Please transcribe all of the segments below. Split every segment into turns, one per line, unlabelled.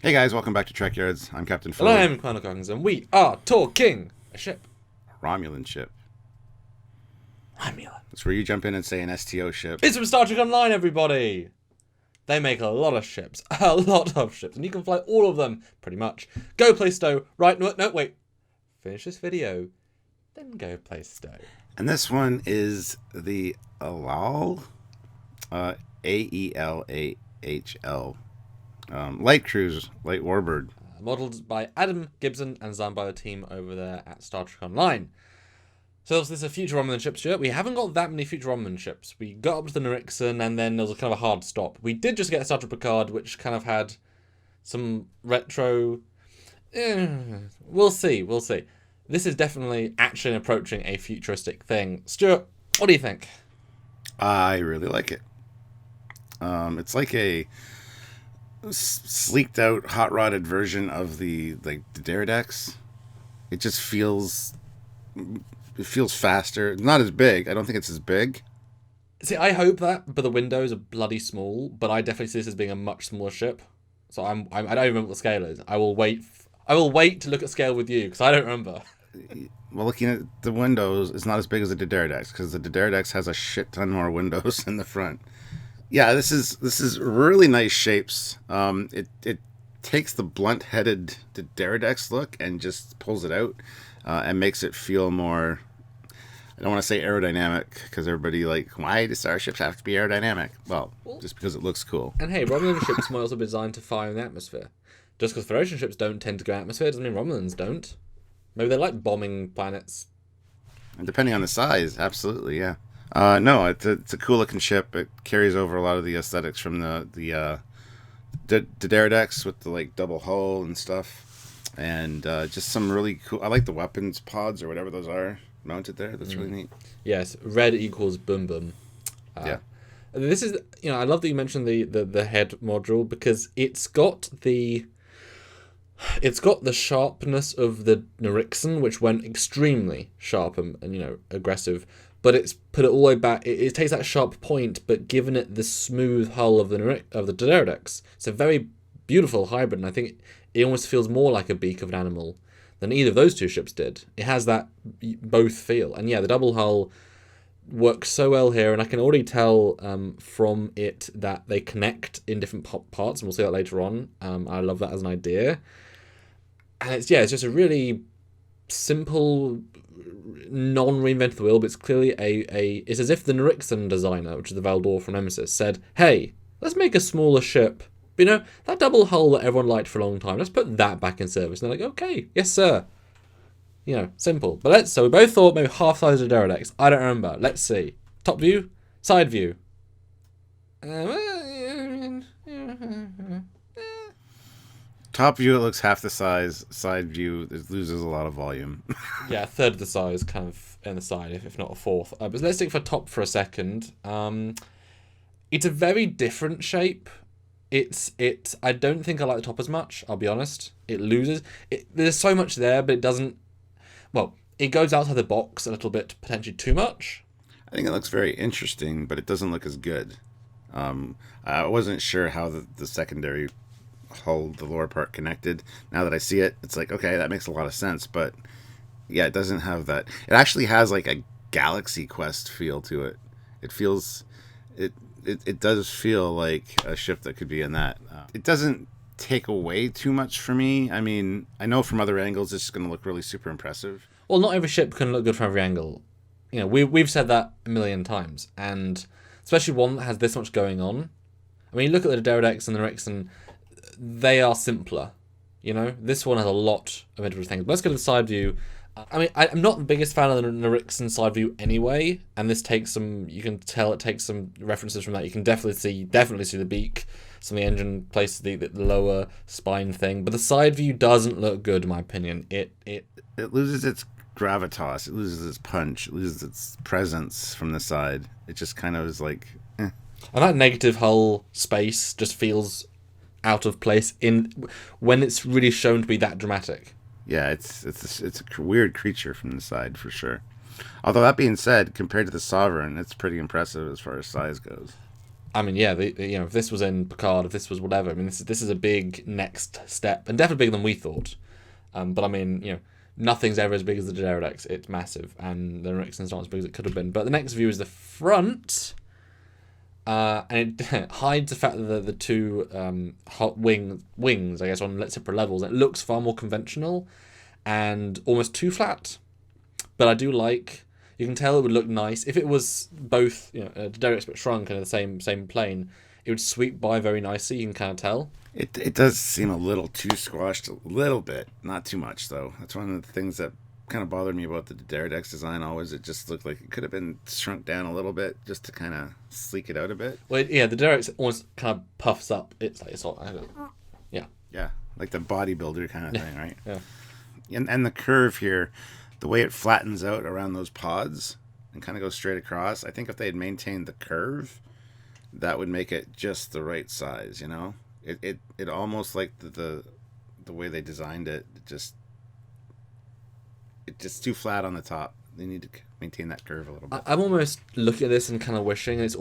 Hey guys, welcome back to Trekyards. I'm Captain Foley.
Hello, I'm Colonel Coggins, and we are talking a ship.
Romulan ship.
Romulan.
That's where you jump in and say an STO ship.
It's from Star Trek Online, everybody. They make a lot of ships, and you can fly all of them, pretty much. Go play STO, right? No, wait. Finish this video, then go play STO.
And this one is the Aelahl, Aelahl, light cruise, light warbird.
Modelled by Adam Gibson and designed by the team over there at Star Trek Online. So this is a future Romulan ship shirt. We haven't got that many future Romulan ships. We got up to the Nerixion, and then there was a kind of a hard stop. We did just get a Star Trek Picard, which kind of had some retro... We'll see. This is definitely actually approaching a futuristic thing. Stuart, what do you think?
I really like it. It's like a sleeked out, hot rodded version of the Trekyards. It just feels... It feels faster. It's not as big. I don't think it's as big.
See, I hope that, but the windows are bloody small. But I definitely see this as being a much smaller ship. So I don't even remember what the scale is. I will wait to look at scale with you because I don't remember.
Well, looking at the windows, it's not as big as the Trekyards because the Trekyards has a shit ton more windows in the front. Yeah, this is really nice shapes. It takes the blunt-headed Trekyards look and just pulls it out. And makes it feel more, I don't want to say aerodynamic, because everybody why do starships have to be aerodynamic? Well, just because it looks cool.
And hey, Romulan ships might also be designed to fire in the atmosphere. Just because Federation ships don't tend to go atmosphere doesn't mean Romulans don't. Maybe they like bombing planets.
And depending on the size, absolutely, yeah. No, it's a cool looking ship. It carries over a lot of the aesthetics from the Trekyards with the double hull and stuff. And just some really cool... I like the weapons pods or whatever those are mounted there. That's really neat.
Yes, red equals boom boom.
Yeah.
This is... I love that you mentioned the head module because it's got the sharpness of the Nerixion, which went extremely sharp and aggressive. But it's put it all the way back. It takes that sharp point, but given it the smooth hull of the Trekyards. It's a very beautiful hybrid, and I think it almost feels more like a beak of an animal than either of those two ships did. It has that both feel. And yeah, the double hull works so well here, and I can already tell from it that they connect in different parts, and we'll see that later on. I love that as an idea. And it's just a really simple, non-reinvented the wheel, but it's clearly it's as if the Nerixion designer, which is the Valdor from Nemesis, said, hey, let's make a smaller ship. But that double hull that everyone liked for a long time, let's put that back in service. And they're like, okay, yes, sir. Simple. But so we both thought maybe half size of Trekyards. I don't remember. Let's see. Top view, side view.
Top view, it looks half the size. Side view, it loses a lot of volume.
Yeah, a third of the size kind of in the side, if not a fourth. But let's stick for top for a second. It's a very different shape. I don't think I like the top as much, I'll be honest. It loses. There's so much there, but it doesn't... Well, it goes outside the box a little bit, potentially too much.
I think it looks very interesting, but it doesn't look as good. I wasn't sure how the secondary hull, the lower part, connected. Now that I see it, it's like, okay, that makes a lot of sense, but yeah, it doesn't have that. It actually has a Galaxy Quest feel to it. It feels... It does feel like a ship that could be in that. It doesn't take away too much for me. I mean, I know from other angles it's going to look really super impressive.
Well, not every ship can look good from every angle. We've said that a million times, and especially one that has this much going on. I mean, you look at the Trekyards and the Nerixion, they are simpler. This one has a lot of individual things. But let's go to the side view. I mean, I'm not the biggest fan of the Nerixion side view anyway, and this takes some... You can tell it takes some references from that. You can definitely see the beak, some of the engine places, the lower spine thing, but the side view doesn't look good, in my opinion. It
loses its gravitas, it loses its punch, it loses its presence from the side. It just kind of is like...
And that negative hull space just feels out of place when it's really shown to be that dramatic.
Yeah, it's a weird creature from the side, for sure. Although, that being said, compared to the Sovereign, it's pretty impressive as far as size goes.
I mean, yeah, if this was in Picard, if this was whatever, I mean, this is a big next step, and definitely bigger than we thought. But I mean, nothing's ever as big as the Pterodex. It's massive, and the Nixon's not as big as it could have been. But the next view is the front, and it hides the fact that the two hot wings, I guess, on separate levels. It looks far more conventional and almost too flat. But I do like. You can tell it would look nice if it was both, a Pterodex but shrunk and in the same plane. It would sweep by very nicely. You can kind of tell.
It does seem a little too squashed, a little bit, not too much though. That's one of the things that kind of bothered me about the Pterodex design. Always, it just looked like it could have been shrunk down a little bit just to kind of sleek it out a bit.
Well, yeah, the Pterodex almost kind of puffs up. It's like it's all,
yeah, like the bodybuilder kind of thing, right?
Yeah.
And the curve here. The way it flattens out around those pods and kind of goes straight across, I think if they had maintained the curve, that would make it just the right size, It almost like the way they designed it, it's just too flat on the top. They need to maintain that curve a little bit.
I'm almost looking at this and kind of wishing there's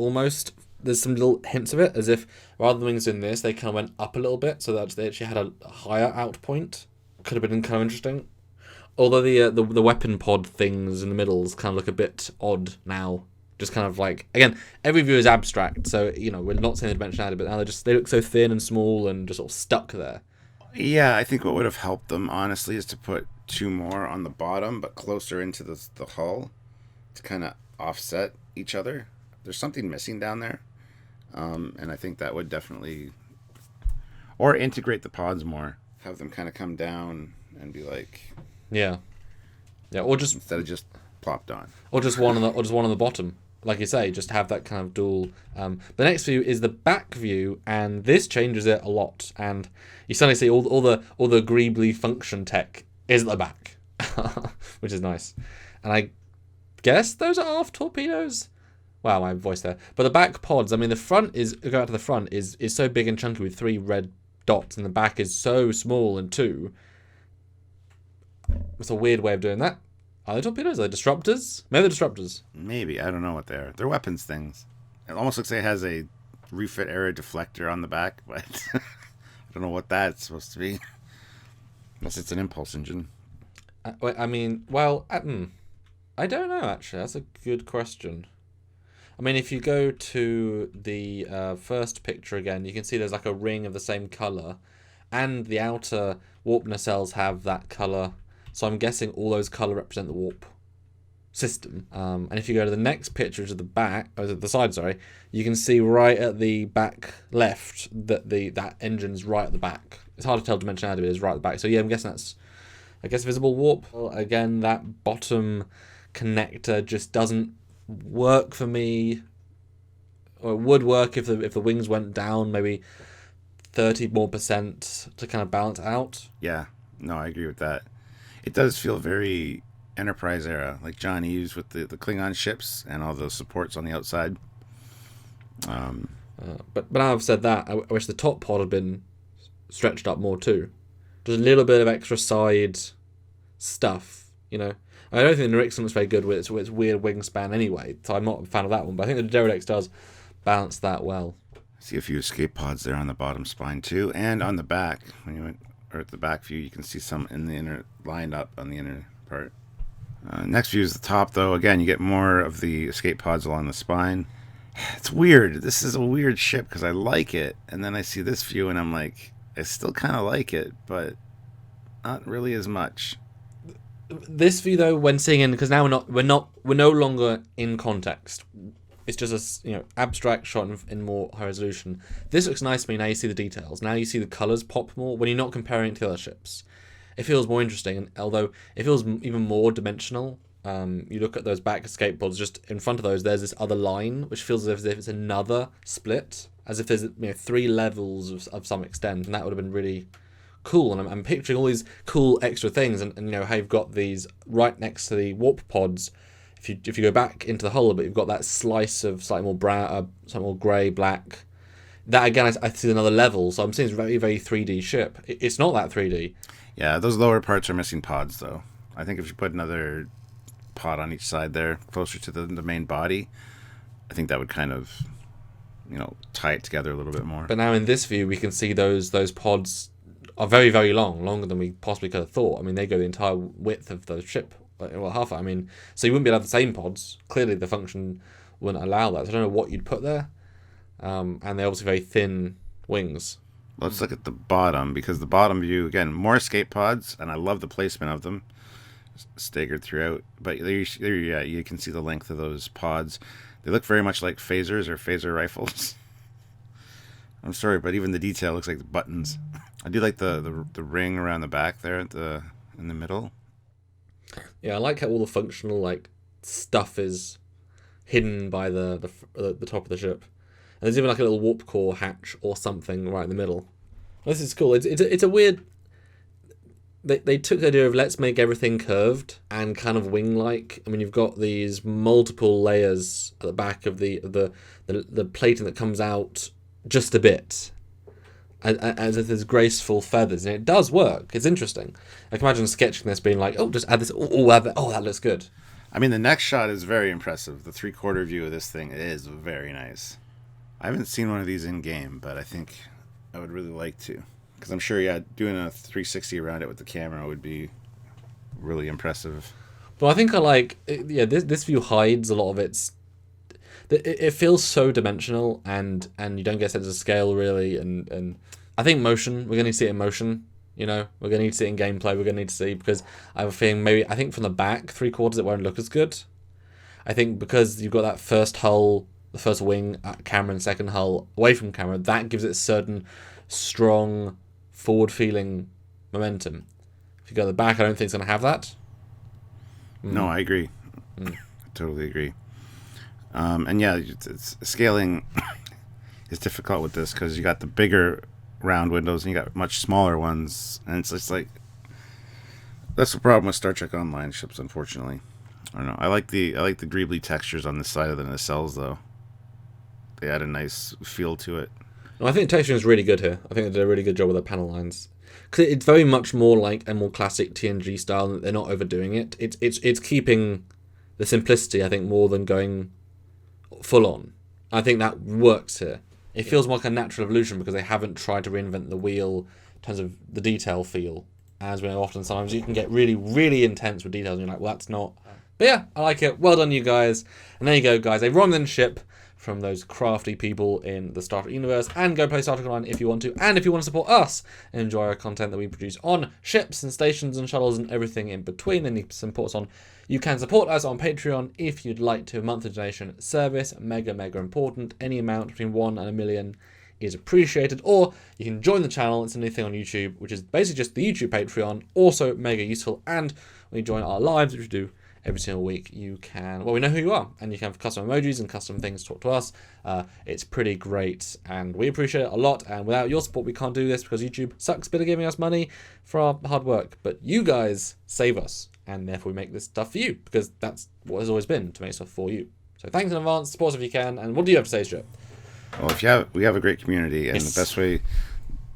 some little hints of it, as if rather than wings in this, they kind of went up a little bit so that they actually had a higher out point. Could have been kind of interesting. Although the weapon pod things in the middles kind of look a bit odd now. Just kind of like, again, every view is abstract, so, we're not seeing the dimensionality, but now they look so thin and small and just sort of stuck there.
Yeah, I think what would have helped them, honestly, is to put two more on the bottom, but closer into the hull to kind of offset each other. There's something missing down there, and I think that would definitely... Or integrate the pods more. Have them kind of come down and be like...
Yeah, or just
instead of just plopped on,
or just one on the bottom, like you say, just have that kind of dual. The next view is the back view, and this changes it a lot. And you suddenly see all the Greebly function tech is at the back, which is nice. And I guess those are aft torpedoes. Wow, my voice there. But the back pods, I mean, the front go out to the front is so big and chunky with 3 red dots, and the back is so small and 2. It's a weird way of doing that. Are they torpedoes? Are they disruptors? Maybe they're disruptors.
Maybe. I don't know what they are. They're weapons things. It almost looks like it has a refit arrow deflector on the back, but I don't know what that's supposed to be. Unless it's an impulse engine.
I don't know, actually. That's a good question. I mean, if you go to the first picture again, you can see there's like a ring of the same colour, and the outer warp nacelles have that colour. So I'm guessing all those colour represent the warp system. And if you go to the next picture, which is the side, you can see right at the back left that that engine's right at the back. It's hard to tell dimensionality, but it's right at the back. So yeah, I'm guessing that's, visible warp. Well, again, that bottom connector just doesn't work for me. Or it would work if the wings went down maybe 30% more to kind of balance out.
Yeah, no, I agree with that. It does feel very Enterprise era, like John used with the Klingon ships and all those supports on the outside.
But now I've said that, I wish the top pod had been stretched up more too. Just a little bit of extra side stuff, I don't think the Nixon looks very good with its weird wingspan anyway, so I'm not a fan of that one. But I think the Pterodex does balance that well.
See a few escape pods there on the bottom spine too, and on the back. When you went or at the back view, you can see some in the inner, lined up on the inner part. Next view is the top, though. Again, you get more of the escape pods along the spine. It's weird. This is a weird ship because I like it, and then I see this view and I'm like, I still kind of like it, but not really as much.
This view, though, when seeing in, because now we're no longer in context. It's just a abstract shot in more high resolution. This looks nice to me. Now you see the details. Now you see the colours pop more when you're not comparing it to the other ships. It feels more interesting, and although it feels even more dimensional. You look at those back escape pods. Just in front of those, there's this other line, which feels as if it's another split, as if there's 3 levels of some extent, and that would have been really cool. And I'm picturing all these cool extra things, and how you've got these right next to the warp pods. If you go back into the hull a bit, you've got that slice of slightly more brown, slightly more grey, black. That again, I see another level. So I'm seeing it's a very, very 3D ship. It's not that 3D.
Yeah, those lower parts are missing pods, though. I think if you put another pod on each side there, closer to the main body, I think that would kind of tie it together a little bit more.
But now in this view, we can see those pods are very, very long, longer than we possibly could have thought. I mean, they go the entire width of the ship. Well, half. I mean, so you wouldn't be able to have the same pods. Clearly, the function wouldn't allow that. So I don't know what you'd put there. And they're obviously very thin wings.
Let's look at the bottom, because the bottom view, again, more escape pods, and I love the placement of them, staggered throughout. But there, you can see the length of those pods. They look very much like phasers or phaser rifles. I'm sorry, but even the detail looks like the buttons. I do like the ring around the back there in the middle.
Yeah, I like how all the functional stuff is hidden by the top of the ship. And there's even a little warp core hatch or something right in the middle. This is cool. It's a weird. They took the idea of let's make everything curved and kind of wing-like. I mean, you've got these multiple layers at the back of the plating that comes out just a bit, as if there's graceful feathers, and it does work. It's interesting. I can imagine sketching this being like, oh, just add this. Add that. Oh, that looks good.
I mean, the next shot is very impressive. The 3/4 view of this thing is very nice. I haven't seen one of these in game, but I think I would really like to, because I'm sure, doing a 360 around it with the camera would be really impressive.
But I think I like, this view hides a lot of its. It feels so dimensional, and you don't get a sense of scale really, and I think motion. We're gonna need to see it in motion. We're gonna need to see it in gameplay. We're gonna need to see, because I have a feeling I think from the back 3/4 it won't look as good. I think because you've got that first hull, the first wing at camera and second hull away from camera, that gives it a certain strong forward-feeling momentum. If you go to the back, I don't think it's going to have that.
No, I agree. I totally agree. And yeah, scaling is difficult with this, because you got the bigger round windows and you got much smaller ones, and it's just like, that's the problem with Star Trek Online ships, unfortunately. I don't know. I like the greebly textures on the side of the nacelles, though. They add a nice feel to it.
No, I think the texturing is really good here. I think they did a really good job with the panel lines. Because it's very much more like a more classic TNG style. They're not overdoing it. It's keeping the simplicity, I think, more than going full on. I think that works here. It feels more like a natural evolution, because they haven't tried to reinvent the wheel in terms of the detail feel. As we know, often sometimes you can get really, really intense with details, and you're like, well, that's not. But yeah, I like it. Well done, you guys. And there you go, guys. A Romulan ship from those crafty people in the Star Trek universe. And go play Star Trek Online if you want to. And if you want to support us and enjoy our content that we produce on ships and stations and shuttles and everything in between, then you can support us on. You can support us on Patreon if you'd like to. A monthly donation service, mega important. Any amount between 1 and 1 million is appreciated. Or you can join the channel. It's a new thing on YouTube, which is basically just the YouTube Patreon. Also mega useful. And when you join our lives, which we do every single week, you can, we know who you are, and you can have custom emojis and custom things to talk to us. It's pretty great, and we appreciate it a lot, and without your support, we can't do this, because YouTube sucks a bit of giving us money for our hard work, but you guys save us, and therefore we make this stuff for you, because that's what has always been, to make stuff for you. So thanks in advance, support us if you can, and what do you have to say, Stuart?
Well, we have a great community, and
Yes.
the best way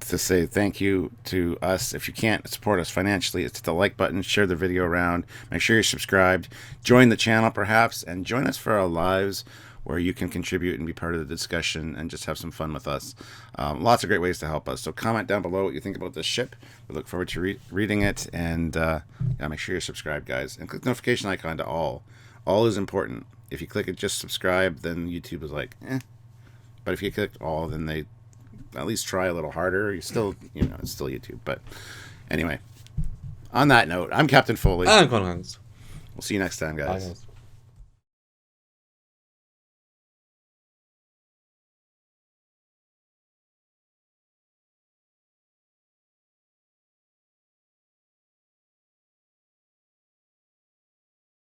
to say thank you to us, if you can't support us financially, is to hit the like button, share the video around, make sure you're subscribed, join the channel perhaps, and join us for our lives, where you can contribute and be part of the discussion and just have some fun with us. Lots of great ways to help us. So comment down below what you think about this ship. We look forward to reading it, and make sure you're subscribed, guys, and click the notification icon to all. All is important. If you click it just subscribe, then YouTube is like, but if you click all, then they at least try a little harder. You still, it's still YouTube. But anyway, on that note, I'm Captain Foley.
I'm Con Hans.
We'll see you next time, guys.
Bye, guys.